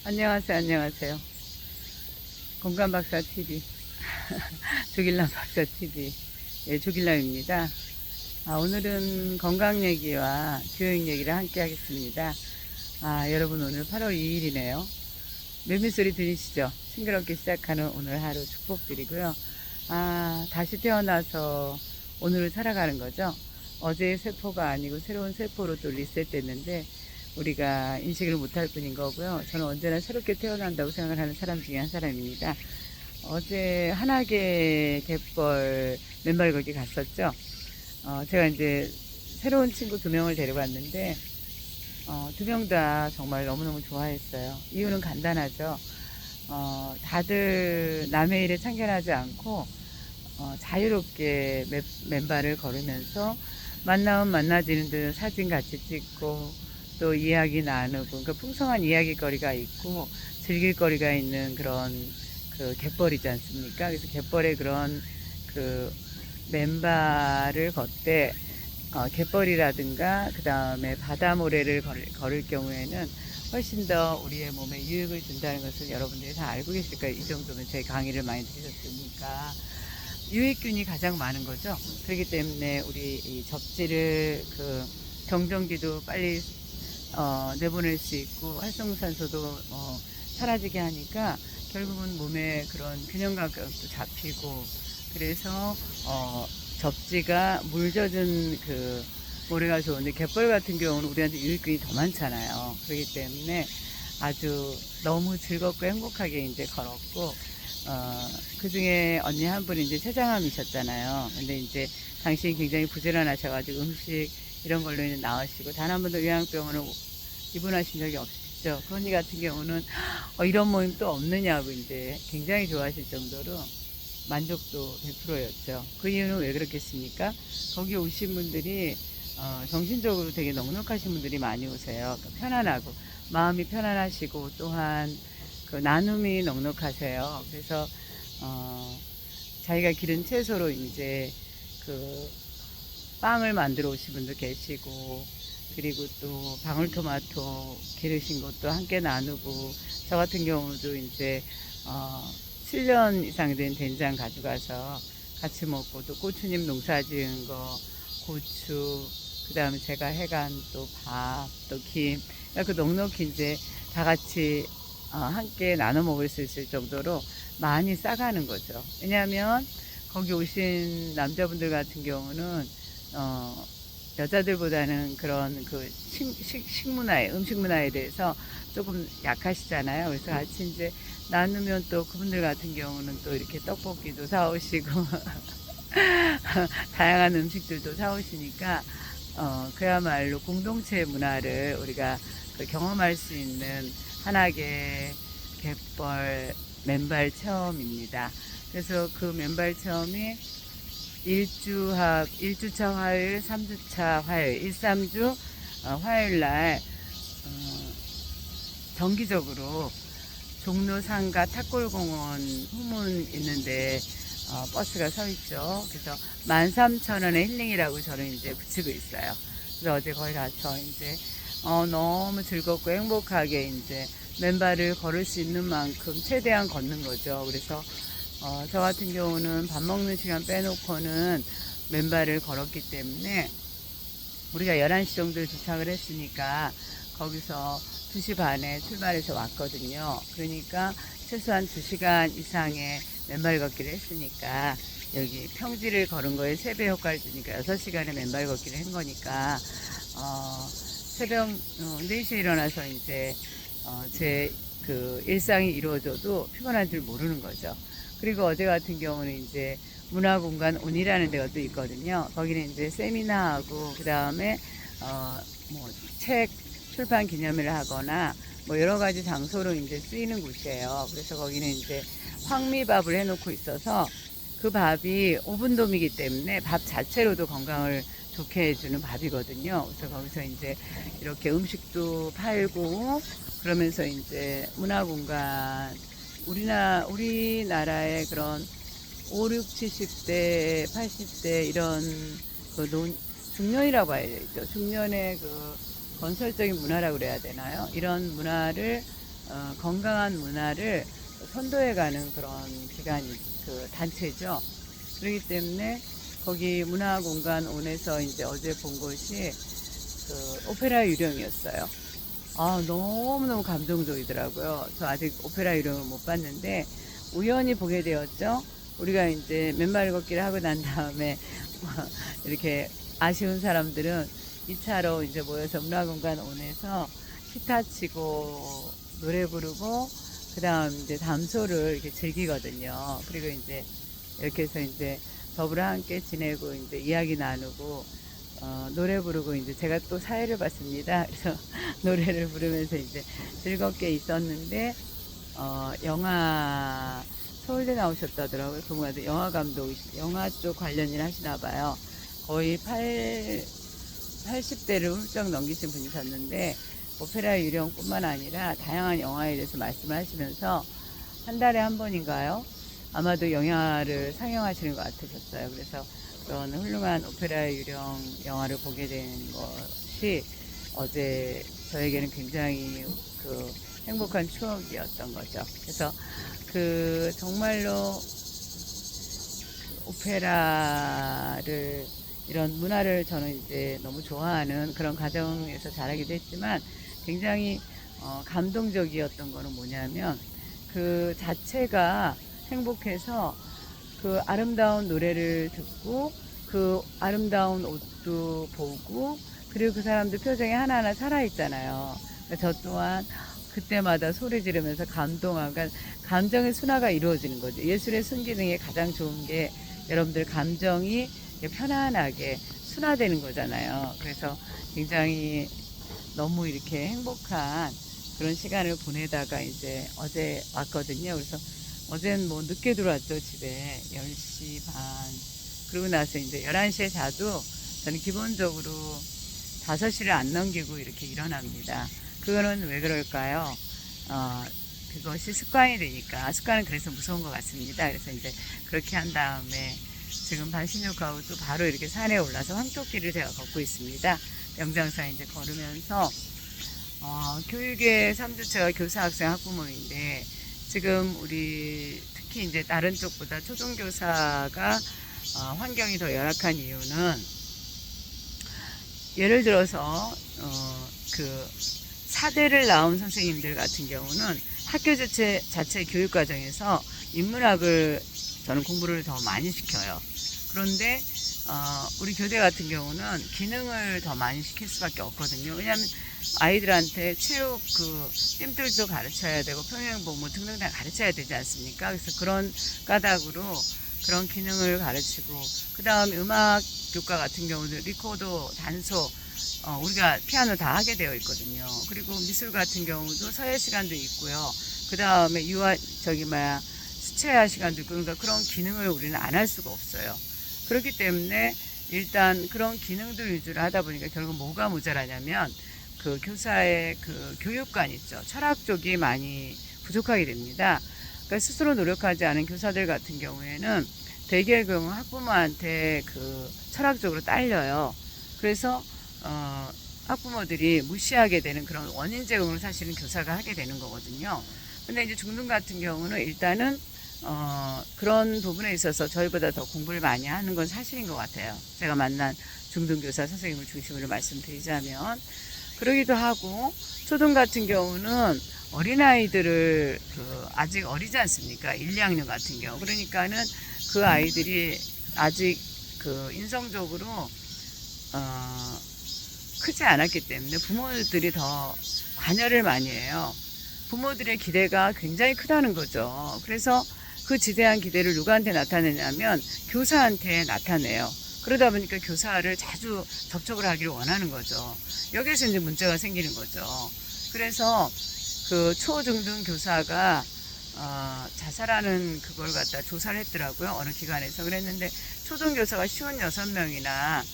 안녕하세요, 안녕하세요. 건강박사 TV, 조길남 박사 TV, 예, 조길남입니다. 오늘은 건강 얘기와 교육 얘기를 함께 하겠습니다. 여러분 오늘 8월 2일이네요. 매미소리 들리시죠? 싱그럽게 시작하는 오늘 하루 축복드리고요. 다시 태어나서 오늘을 살아가는 거죠. 어제의 세포가 아니고 새로운 세포로 또 리셋됐는데 우리가 인식을 못할 뿐인 거고요. 저는 언제나 새롭게 태어난다고 생각을 하는 사람 중에 한 사람입니다. 어제 한학의 갯벌 맨발 걷기 갔었죠. 제가 이제 새로운 친구 2명을 데려갔는데 두 명 다 정말 너무너무 좋아했어요. 이유는 간단하죠. 다들 남의 일에 참견하지 않고 자유롭게 맨발을 걸으면서 만나면 만나지는 듯 사진 같이 찍고 또 이야기 나누고, 그러니까 풍성한 이야기거리가 있고 즐길 거리가 있는 그런 그 갯벌이지 않습니까? 그래서 갯벌에 그런 그 맨발을 걷되 갯벌이라든가 그 다음에 바다 모래를 걸을 경우에는 훨씬 더 우리의 몸에 유익을 준다는 것을 여러분들이 다 알고 계실 거예요. 이 정도면 제 강의를 많이 들으셨으니까. 유익균이 가장 많은 거죠. 그렇기 때문에 우리 이 접지를 정전기도 빨리 내보낼 수 있고 활성산소도 사라지게 하니까 결국은 몸에 그런 균형감도 잡히고, 그래서 접지가 물 젖은 그 모래가 좋은데 갯벌 같은 경우는 우리한테 유익균이 더 많잖아요. 그렇기 때문에 아주 너무 즐겁고 행복하게 이제 걸었고, 그 중에 언니 한 분이 이제 췌장암이셨잖아요. 근데 이제 당신이 굉장히 부지런하셔가지고 음식 이런 걸로 이제 나으시고 단 한 번도 요양병원을 입원하신 적이 없으시죠. 그 언니 같은 경우는 이런 모임 또 없느냐고 이제 굉장히 좋아하실 정도로 만족도 100%였죠. 그 이유는 왜 그렇겠습니까? 거기 오신 분들이 정신적으로 되게 넉넉하신 분들이 많이 오세요. 그러니까 편안하고 마음이 편안하시고 또한 그 나눔이 넉넉하세요. 그래서 자기가 기른 채소로 이제 그 빵을 만들어 오신 분도 계시고, 그리고 또 방울토마토 기르신 것도 함께 나누고, 저 같은 경우도 이제 7년 이상 된 된장 가져가서 같이 먹고, 또 고추잎 농사 지은 거, 고추, 그 다음에 제가 해간 또 밥, 또 김, 그 넉넉히 이제 다 같이 함께 나눠 먹을 수 있을 정도로 많이 싸가는 거죠. 왜냐하면 거기 오신 남자분들 같은 경우는 여자들보다는 그런 그 식문화에, 음식 문화에 대해서 조금 약하시잖아요. 그래서 같이 이제 나누면 또 그분들 같은 경우는 또 이렇게 떡볶이도 사오시고 다양한 음식들도 사오시니까 그야말로 공동체 문화를 우리가 경험할 수 있는 한학의 갯벌 맨발 체험입니다. 그래서 그 맨발 체험이 1주차 화요일, 3주차 화요일, 1, 3주 화요일 날 정기적으로 종로 상가 탁골공원 후문 있는데 버스가 서 있죠. 그래서 13,000원의 힐링이라고 저는 이제 붙이고 있어요. 그래서 어제 거기 가서 이제 너무 즐겁고 행복하게 이제 맨발을 걸을 수 있는 만큼 최대한 걷는 거죠. 그래서 저 같은 경우는 밥 먹는 시간 빼놓고는 맨발을 걸었기 때문에 우리가 11시 정도에 도착을 했으니까 거기서 2시 반에 출발해서 왔거든요. 그러니까 최소한 2시간 이상의 맨발 걷기를 했으니까 여기 평지를 걸은 거에 3배 효과를 주니까 6시간의 맨발 걷기를 한 거니까 새벽 4시에 일어나서 이제 제 그 일상이 이루어져도 피곤한 줄 모르는 거죠. 그리고 어제 같은 경우는 이제 문화공간 온이라는 데가 또 있거든요. 거기는 이제 세미나하고 그 다음에 뭐 책 출판 기념회를 하거나 뭐 여러 가지 장소로 이제 쓰이는 곳이에요. 그래서 거기는 이제 황미밥을 해놓고 있어서 그 밥이 오븐돔이기 때문에 밥 자체로도 건강을 좋게 해주는 밥이거든요. 그래서 거기서 이제 이렇게 음식도 팔고 그러면서 이제 문화공간 우리나라의 그런 5, 6, 70대, 80대 이런 중년이라고 해야 되죠. 중년의 그 건설적인 문화라고 그래야 되나요? 이런 문화를 건강한 문화를 선도해가는 그런 기관이 그 단체죠. 그렇기 때문에 거기 문화공간원에서 이제 어제 본 곳이 그 오페라 유령이었어요. 아, 너무너무 감동적이더라고요. 저 아직 오페라 유령을 못 봤는데 우연히 보게 되었죠. 우리가 이제 맨발 걷기를 하고 난 다음에 이렇게 아쉬운 사람들은 2차로 이제 모여서 문화공간원에서 기타 치고 노래 부르고 그 다음 이제 담소를 이렇게 즐기거든요. 그리고 이제 이렇게 해서 이제 더불어 함께 지내고 이제 이야기 나누고 노래 부르고 이제 제가 또 사회를 봤습니다. 그래서 노래를 부르면서 이제 즐겁게 있었는데 영화 서울대 나오셨다더라고요. 그분도 영화 감독, 영화 쪽 관련 일 하시나 봐요. 거의 80대를 훌쩍 넘기신 분이셨는데 오페라 유령뿐만 아니라 다양한 영화에 대해서 말씀을 하시면서 한 달에 한 번인가요? 아마도 영화를 상영하시는 것 같으셨어요. 그래서 그런 훌륭한 오페라 유령 영화를 보게 된 것이 어제 저에게는 굉장히 그 행복한 추억이었던 거죠. 그래서 그 정말로 오페라를 이런 문화를 저는 이제 너무 좋아하는 그런 가정에서 자라기도 했지만 굉장히 감동적이었던 거는 뭐냐면 그 자체가 행복해서 그 아름다운 노래를 듣고 그 아름다운 옷도 보고 그리고 그 사람들 표정이 하나하나 살아있잖아요. 저 또한 그때마다 소리 지르면서 감동하고 그러니까 감정의 순화가 이루어지는 거죠. 예술의 순기능에 가장 좋은 게 여러분들 감정이 편안하게 순화되는 거잖아요. 그래서 굉장히 너무 이렇게 행복한 그런 시간을 보내다가 이제 어제 왔거든요. 그래서 어제는 뭐 늦게 들어왔죠, 집에. 10시 반. 그러고 나서 이제 11시에 자도 저는 기본적으로 5시를 안 넘기고 이렇게 일어납니다. 그거는 왜 그럴까요? 그것이 습관이 되니까. 습관은 그래서 무서운 것 같습니다. 그래서 이제 그렇게 한 다음에 지금 반신욕하고 또 바로 이렇게 산에 올라서 황토길을 제가 걷고 있습니다. 영장사 이제 걸으면서, 교육의 3주체가 교사, 학생, 학부모인데, 지금 우리 특히 이제 다른 쪽보다 초중교사가 환경이 더 열악한 이유는 예를 들어서 그 사대를 나온 선생님들 같은 경우는 학교 자체 교육 과정에서 인문학을 저는 공부를 더 많이 시켜요. 그런데 우리 교대 같은 경우는 기능을 더 많이 시킬 수밖에 없거든요. 왜냐하면 아이들한테 체육 그 띠들도 가르쳐야 되고 평행보 뭐 등등 다 가르쳐야 되지 않습니까? 그래서 그런 까닭으로 그런 기능을 가르치고 그 다음 음악 교과 같은 경우는 리코더, 단소 우리가 피아노 다 하게 되어 있거든요. 그리고 미술 같은 경우도 서예 시간도 있고요. 그 다음에 수채화 시간도 있고 그러니까 그런 기능을 우리는 안 할 수가 없어요. 그렇기 때문에 일단 그런 기능들 위주로 하다 보니까 결국 뭐가 모자라냐면 그 교사의 그 교육관 있죠. 철학 쪽이 많이 부족하게 됩니다. 그러니까 스스로 노력하지 않은 교사들 같은 경우에는 대개 그 학부모한테 그 철학적으로 딸려요. 그래서 학부모들이 무시하게 되는 그런 원인 제공을 사실은 교사가 하게 되는 거거든요. 근데 이제 중등 같은 경우는 일단은 그런 부분에 있어서 저희보다 더 공부를 많이 하는 건 사실인 것 같아요. 제가 만난 중등교사 선생님을 중심으로 말씀드리자면 그러기도 하고 초등 같은 경우는 어린아이들을 아직 어리지 않습니까? 1, 2학년 같은 경우 그러니까는 그 아이들이 아직 그 인성적으로 크지 않았기 때문에 부모들이 더 관여를 많이 해요. 부모들의 기대가 굉장히 크다는 거죠. 그래서 그 지대한 기대를 누구한테 나타내냐면 교사한테 나타내요. 그러다 보니까 교사를 자주 접촉을 하기를 원하는 거죠. 여기에서 이제 문제가 생기는 거죠. 그래서 그 초중등 교사가 자살하는 그걸 갖다 조사를 했더라고요. 어느 기관에서. 그랬는데 초등교사가 56명이나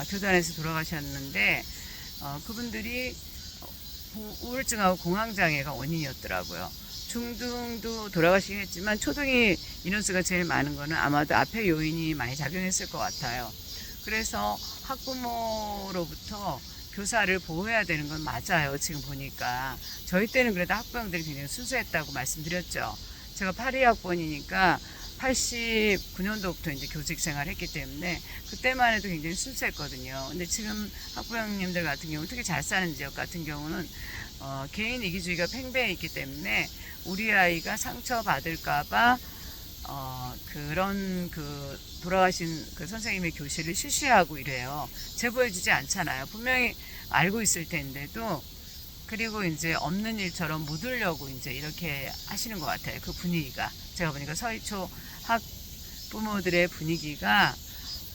교단에서 돌아가셨는데 그분들이 우울증하고 공황장애가 원인이었더라고요. 중등도 돌아가시긴 했지만 초등이 인원수가 제일 많은 거는 아마도 앞에 요인이 많이 작용했을 것 같아요. 그래서 학부모로부터 교사를 보호해야 되는 건 맞아요. 지금 보니까. 저희 때는 그래도 학부형들이 굉장히 순수했다고 말씀드렸죠. 제가 82학번이니까 89년도부터 이제 교직 생활을 했기 때문에 그때만 해도 굉장히 순수했거든요. 근데 지금 학부형님들 같은 경우, 특히 잘 사는 지역 같은 경우는 개인 이기주의가 팽배해 있기 때문에 우리 아이가 상처받을까봐 그런 돌아가신 그 선생님의 교실을 쉬쉬하고 이래요. 제보해주지 않잖아요. 분명히 알고 있을 텐데도. 그리고 이제 없는 일처럼 묻으려고 이제 이렇게 하시는 것 같아요. 그 분위기가. 제가 보니까 서희초 학부모들의 분위기가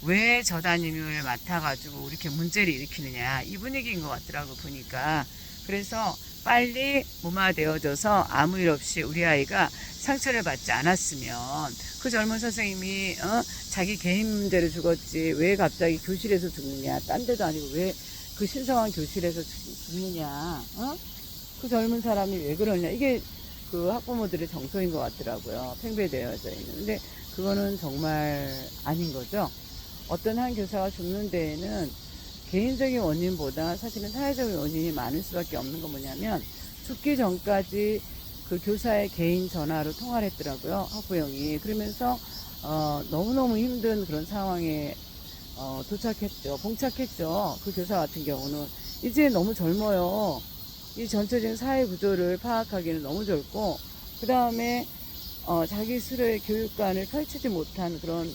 왜 저 담임을 맡아가지고 이렇게 문제를 일으키느냐, 이 분위기인 것 같더라고 보니까. 그래서 빨리 무마되어져서 아무 일 없이 우리 아이가 상처를 받지 않았으면, 그 젊은 선생님이 자기 개인 문제로 죽었지 왜 갑자기 교실에서 죽느냐, 딴 데도 아니고 왜 그 신성한 교실에서 죽느냐, 그 젊은 사람이 왜 그러냐, 이게 그 학부모들의 정서인 것 같더라고요. 팽배되어져 있는. 근데 그거는 정말 아닌 거죠. 어떤 한 교사가 죽는 데에는 개인적인 원인보다 사실은 사회적인 원인이 많을 수밖에 없는 건 뭐냐면, 죽기 전까지 그 교사의 개인 전화로 통화를 했더라고요, 학부형이. 그러면서 너무너무 힘든 그런 상황에 도착했죠. 봉착했죠. 그 교사 같은 경우는 이제 너무 젊어요. 이 전체적인 사회 구조를 파악하기는 너무 젊고, 그 다음에 자기 스스로의 교육관을 펼치지 못한 그런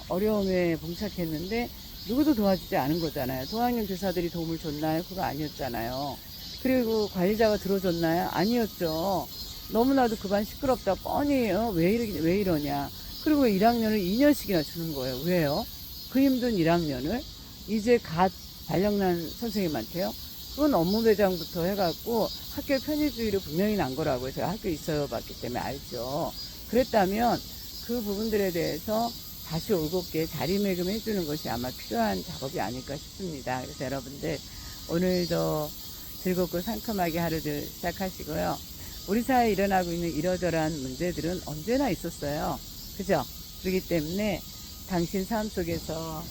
어려움에 봉착했는데 누구도 도와주지 않은 거잖아요. 도학년 교사들이 도움을 줬나요? 그거 아니었잖아요. 그리고 관리자가 들어줬나요? 아니었죠. 너무나도 그 반 시끄럽다 뻔히 왜 이러냐. 그리고 1학년을 2년씩이나 주는 거예요. 왜요? 그 힘든 1학년을 이제 갓 발령난 선생님한테요. 그건 업무 배정부터 해갖고 학교 편의주의로 분명히 난 거라고요. 제가 학교에 있어 봤기 때문에 알죠. 그랬다면 그 부분들에 대해서 다시 올곧게 자리매김해 주는 것이 아마 필요한 작업이 아닐까 싶습니다. 그래서 여러분들 오늘도 즐겁고 상큼하게 하루를 시작하시고요. 우리 사회에 일어나고 있는 이러저러한 문제들은 언제나 있었어요. 그죠? 그렇기 때문에 당신 삶 속에서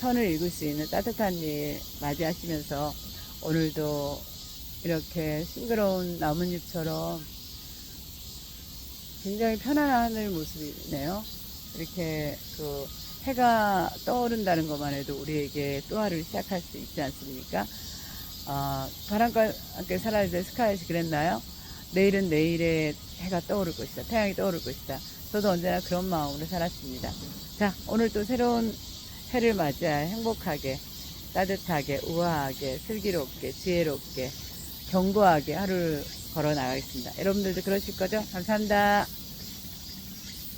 선을 읽을 수 있는 따뜻한 일 맞이하시면서 오늘도 이렇게 싱그러운 나뭇잎처럼 굉장히 편안한 하늘 모습이네요. 이렇게 그 해가 떠오른다는 것만 해도 우리에게 또 하루를 시작할 수 있지 않습니까? 바람과 함께 살아야 될 스카이시 그랬나요? 내일은 내일의 해가 떠오를 것이다. 태양이 떠오를 것이다. 저도 언제나 그런 마음으로 살았습니다. 자, 오늘 또 새로운 해를 맞이할 행복하게, 따뜻하게, 우아하게, 슬기롭게, 지혜롭게, 견고하게 하루를 걸어 나가겠습니다. 여러분들도 그러실 거죠? 감사합니다.